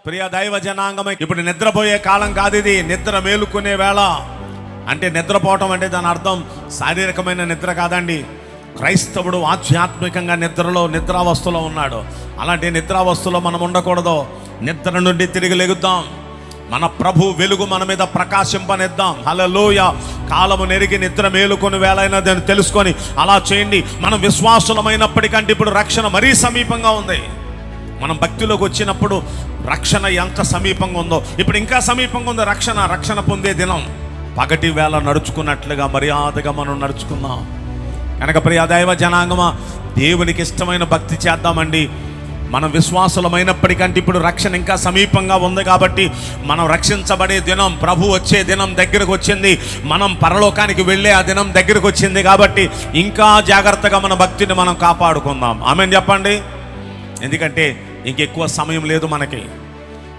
ప్రియ దైవ జనాంగమై, ఇప్పుడు నిద్రపోయే కాలం కాదు ఇది, నిద్ర మేలుకునే వేళ. అంటే నిద్రపోవటం అంటే దాని అర్థం శారీరకమైన నిద్ర కాదండి. క్రైస్తవుడు ఆధ్యాత్మికంగా నిద్రావస్థలో ఉన్నాడు. అలాంటి నిద్రావస్థలో మనం ఉండకూడదు. నిద్ర నుండి తిరిగి లెగుద్దాం. మన ప్రభు వెలుగు మన మీద ప్రకాశింపనిద్దాం. హల్లెలూయా. కాలము నెరిగి నిద్ర మేలుకొని వేళైనదని తెలుసుకొని అలా చేయండి. మనం విశ్వాసులమైనప్పటికంటే ఇప్పుడు రక్షణ మరీ సమీపంగా ఉంది. మనం భక్తిలోకి వచ్చినప్పుడు రక్షణ ఎంత సమీపంగా ఉందో ఇప్పుడు ఇంకా సమీపంగా ఉంది. రక్షణ పొందే దినం. పగటి వేళ నడుచుకున్నట్లుగా మర్యాదగా మనం నడుచుకుందాం. కనుక ప్రియ దైవ జనాంగమా, దేవునికి ఇష్టమైన భక్తి చేద్దామండి. మనం విశ్వాసులమైనప్పటికంటే ఇప్పుడు రక్షణ ఇంకా సమీపంగా ఉంది కాబట్టి మనం రక్షించబడే దినం, ప్రభు వచ్చే దినం దగ్గరకు వచ్చింది. మనం పరలోకానికి వెళ్ళే ఆ దినం దగ్గరకు వచ్చింది కాబట్టి ఇంకా జాగ్రత్తగా మన భక్తిని మనం కాపాడుకుందాం. ఆమేన్ చెప్పండి. ఎందుకంటే ఇంకెక్కువ సమయం లేదు. మనకి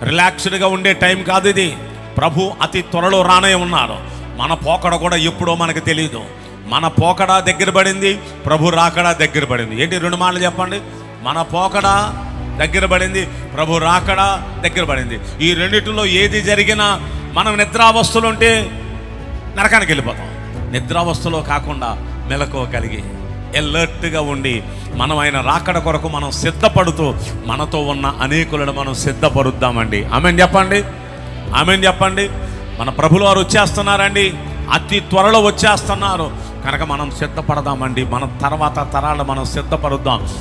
రిలాక్స్డ్గా ఉండే టైం కాదు ఇది. ప్రభు అతి త్వరలో రానే ఉన్నారు. మన పోకడ కూడా ఎప్పుడో మనకు తెలియదు. మన పోకడ దగ్గర పడింది, ప్రభు రాకడా దగ్గర పడింది. ఏంటి రెండు మాటలు చెప్పండి. మన పోకడ దగ్గర పడింది, ప్రభు రాకడా దగ్గర పడింది. ఈ రెండిటిలో ఏది జరిగినా మనం నిద్రావస్థలో ఉంటే నరకానికి వెళ్ళిపోతాం. నిద్రావస్థలో కాకుండా మెలకువ కలిగి ఎలర్ట్గా ఉండి మనం ఆయన రాకడ కొరకు మనం సిద్ధపడుతూ మనతో ఉన్న అనేకులను మనం సిద్ధపరుద్దామండి. ఆమేన్ చెప్పండి. ఆమేన్ చెప్పండి. మన ప్రభులు వారు వచ్చేస్తున్నారండి. అతి త్వరలో వచ్చేస్తున్నారు. కనుక మనం సిద్ధపడదామండి. మన తర్వాత తరాలు మనం సిద్ధపరుద్దాం.